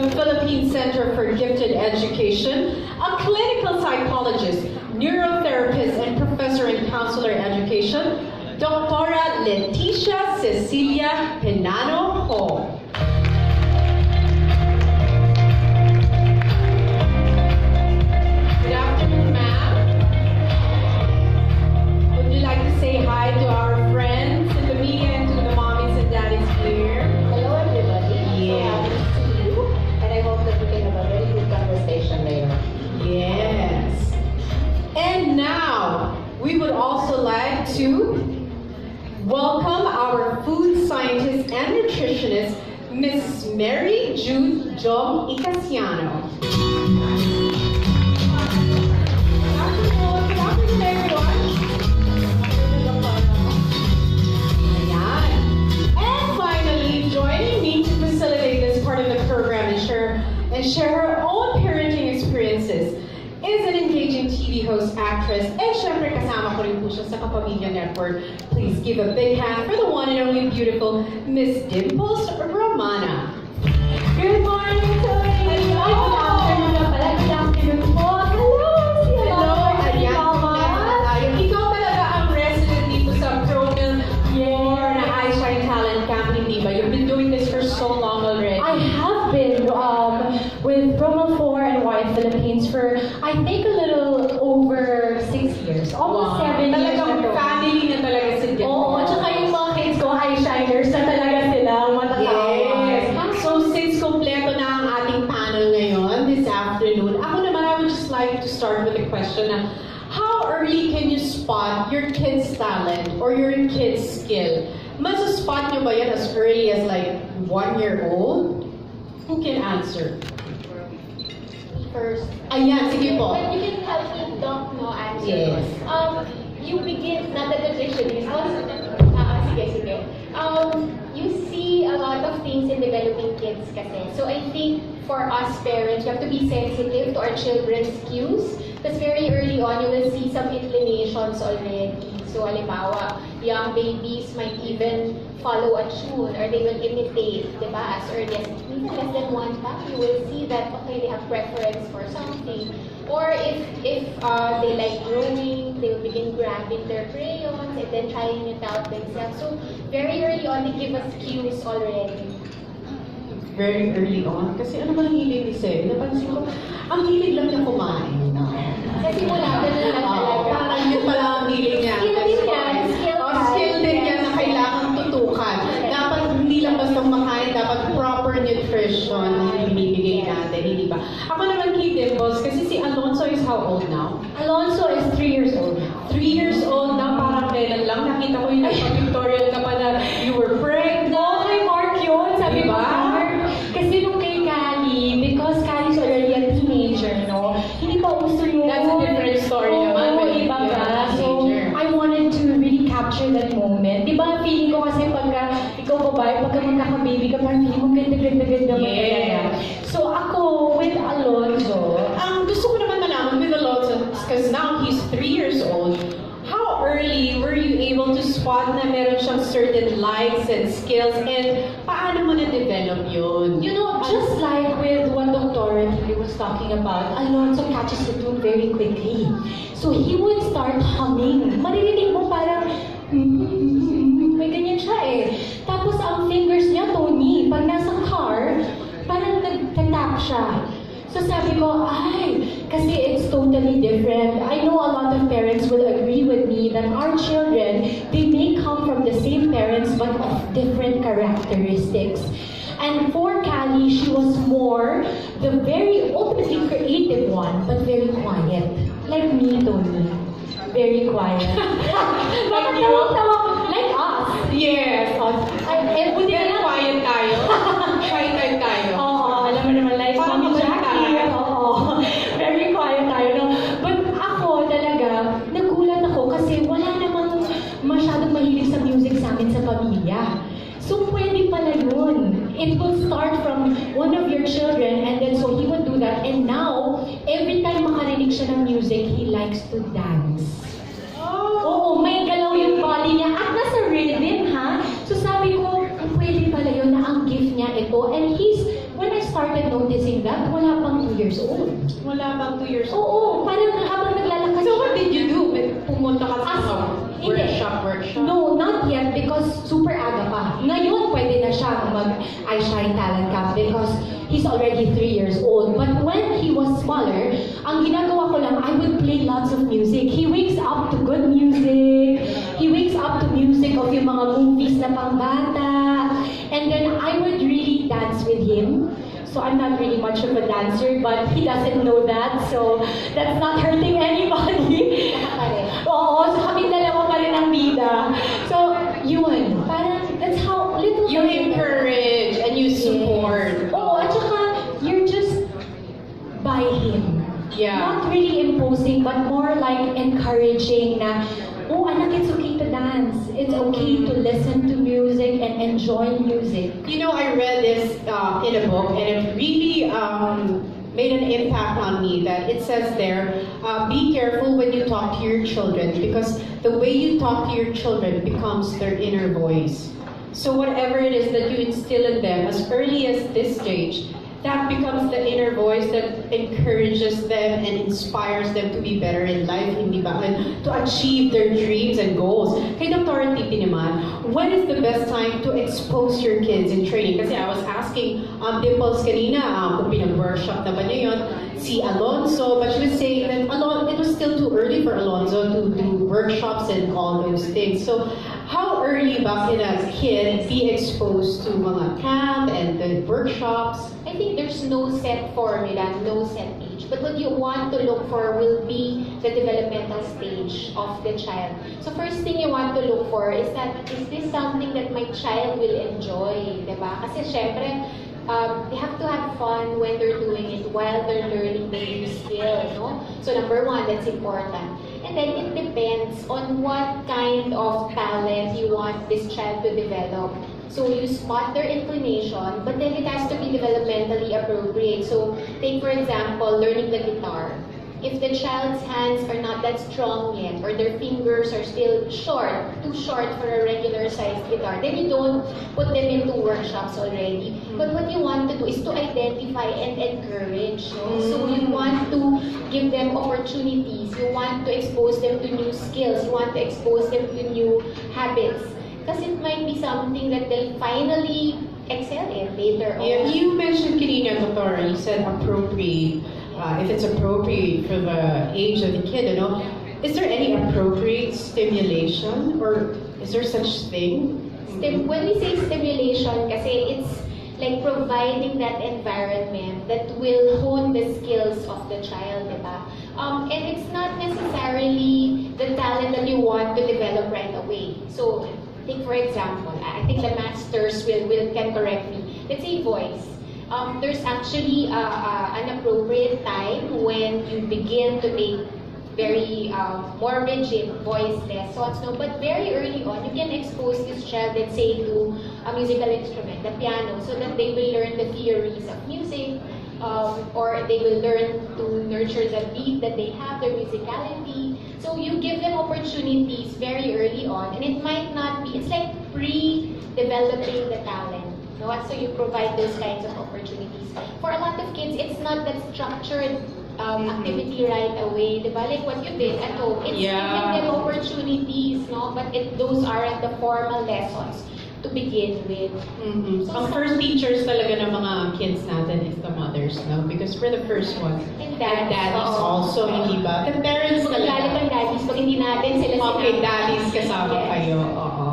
the Philippine Center for Gifted Education, a clinical psychologist, neurotherapist, and professor in counselor education, Dr. Leticia Cecilia Penano Ho. Good afternoon, ma'am. Would you like to say hi to our friends in the media and to the mommies and daddies here? Hello everybody. Yeah. So happy to see you, and I hope that we can have a very good conversation later. Yes. And now, we would also like to welcome our food scientist and nutritionist, Miss Mary Jude Jong Icasiano. Good afternoon, everyone. Ayan. And finally, joining me to facilitate this part of the program and share her own parenting experiences is an engaging TV host, actress, and syempre kasama ko rin po siya sa Kapamilya Network. Please give a big hand for the one and only beautiful Miss Dimples Romana. Good morning, Tony! Hello! Good afternoon na pala. Good afternoon po. Hello! Hello! Ayan, ikaw talaga ang resident dito sa Promil for na iShine Talent Camp, hindi ba? You've been doing this for so long already. I have been with Promil 4 and Y Philippines for, I think, a little over 6 years. Almost 7 years na Talagang to. family na talaga si Dimples. Oo, tsaka yung mga kids ko, iShiners na talaga sila, matatawa. Yes. So since kompleto na ang ating panel ngayon this afternoon, ako naman I would just like to start with a question na how early can you spot your kid's talent or your kid's skill? Mas-spot nyo ba yan as early as like 1 year old? Who can answer? First. Ayan, sige po. But you can help me don't know answer. Yes. You begin, not the nutritionist. Sige. You see a lot of things in developing kids kasi. So I think for us parents, we have to be sensitive to our children's cues. Because very early on, you will see some inclinations already. So halimbawa, young babies might even follow a tune or they will imitate, diba? As early as even less than 1 pa, you will see that, okay, they have preference for something. Or if they like drawing, they will begin grabbing their crayons and then trying it out themselves. So very early on, they give us cues already. Very early on? Kasi ano ba ang hilig ni Seb? Napansin ko, ang hilig lang niya kumain. Kasi mula, ganun lang talaga. Parang yun pala ang hilig niya. Skill din yan. Skill din yan na kailangan tutukan. Dapat hindi lang basta makain, dapat proper nutrition ang binibigay natin, hindi ba? Ako naman kay Dimples, kasi si Alonso is how old now? Alonso is 3 years old now. 3 years old na, parang kailan lang. Nakita ko yung nagpa-tutorial ka pa na you were pregnant. No, kay Mark yun. Sabi ko, Diba? Mark. Kasi nung kay Callie, because Callie's already a teenager, no? Hindi pa uso yun. That's a different story Oo, naman. When iba you're ka. a So, teenager. I wanted to really capture that moment. Di ba, feeling ko kasi pagka ikaw babae, pagka magkaka-baby ka, parang feeling mo ganda-ganda mo. Yeah. So, ako, with Alonso, Ang gusto ko naman malaman with Alonso, because now he's 3 years old, how early were you able to spot na meron siyang certain likes and skills, and paano mo na-develop yun? you know, just like with what Dr. He was talking about, Alonso catches the tune very quickly. So he would start humming. Maririnig mo parang, may ganyan siya eh. Tapos ang fingers niya, Tony, pag nasa car, parang nag-tap siya. So sabi ko, ay, kasi it's totally different. I know a lot of parents will agree with me that our children, they may come from the same parents but of different characteristics. And for Callie, she was more the very openly creative one, but very quiet. Like me, Tony. Very quiet. Like you? Like us. Yes. Buti Very na quiet tayo. Quiet type tayo. Oo, alam mo naman, like Parang Mami mabalik Jackie. tayo. Oo, very quiet tayo. No? But ako talaga, nagulat ako kasi wala namang masyadong mahilig sa music sa amin sa pamilya. So pwede pala yun. It will start from one of your children and then so he would do that. And now, every time makarinig siya ng music, he likes to dance. Oo, may galaw yung body niya at nasa rhythm, ha? So sabi ko, pwede pala yun na ang gift niya ito. And when I started noticing years old. Wala bang 2 years old? Oo, parang habang naglalakad So what did you do? Pumunta ka sa Hindi. workshop? No, not yet because super aga pa. Ngayon, pwede na siya mag-iShine Talent Camp because he's already 3 years old. But when he was smaller, ang ginagawa ko lang, I would play lots of music. He wakes up to good music. He wakes up to music of yung mga movies na pangbata. And then I would really dance with him. So I'm not really much of a dancer, but he doesn't know that. So that's not hurting anybody. Oo, so kami dalawa pa rin ang bida. So, yun. Parang, that's how little... You encourage and you support. Oo, at saka, you're just by him. Yeah. Not really imposing, but more like encouraging na, oh, anak, it's okay to dance. It's okay to listen to music and enjoy music. You know, I read this in a book, and it really made an impact on me. That it says there, be careful when you talk to your children, because the way you talk to your children becomes their inner voice. So whatever it is that you instill in them as early as this stage, that becomes the inner voice that encourages them and inspires them to be better in life, hindi ba? And to achieve their dreams and goals. Kay Dr. Titi naman, when is the best time to expose your kids in training? Kasi I was asking Dimples kanina, kung pinag-workshop na ba niya yun, si Alonzo, but she was saying that it was still too early for Alonzo to do workshops and all those things. So, how early ba can a kid be exposed to mga camp and the workshops? I think there's no set formula, no set age. But what you want to look for will be the developmental stage of the child. So first thing you want to look for is that, is this something that my child will enjoy? Diba? Kasi syempre, they have to have fun when they're doing it while they're learning the new skill, no? So number one, that's important. And then it depends on what kind of talent you want this child to develop. So you spot their inclination, but then it has to be developmentally appropriate. So take for example, learning the guitar. If the child's hands are not that strong yet, or their fingers are still short, too short for a regular sized guitar, then you don't put them into workshops already. But what you want to do is to identify and encourage. No? So you want to give them opportunities. You want to expose them to new skills. You want to expose them to new habits. Because it might be something that they'll finally excel in later on. Yeah, you mentioned kanina, Dr. You said appropriate. If it's appropriate for the age of the kid, you know, is there any appropriate stimulation, or is there such thing? When we say stimulation, kasi it's like providing that environment that will hone the skills of the child, diba? And it's not necessarily the talent that you want to develop right away. So, take for example, I think the masters can correct me. Let's say voice. There's actually an appropriate time when you begin to take very more rigid voice lessons, no? But very early on, you can expose this child, let's say, to a musical instrument, the piano, so that they will learn the theories of music, or they will learn to nurture the beat that they have, their musicality. So you give them opportunities very early on, and it might not be, it's like pre-developing the talent. No? So you provide those kinds of opportunities. For a lot of kids, it's not that structured activity right away. Diba? Like what you did at home. It's giving them opportunities, no? But those aren't the formal lessons to begin with. Mm-hmm. So, ang first teachers talaga ng mga kids natin is the mothers, no? Because we're the first ones. And daddies also, hindi ba? The parents Magalit talaga. ang daddies pag hindi natin sila Okay, sinabi. daddies kasama Yes. kayo. Oo.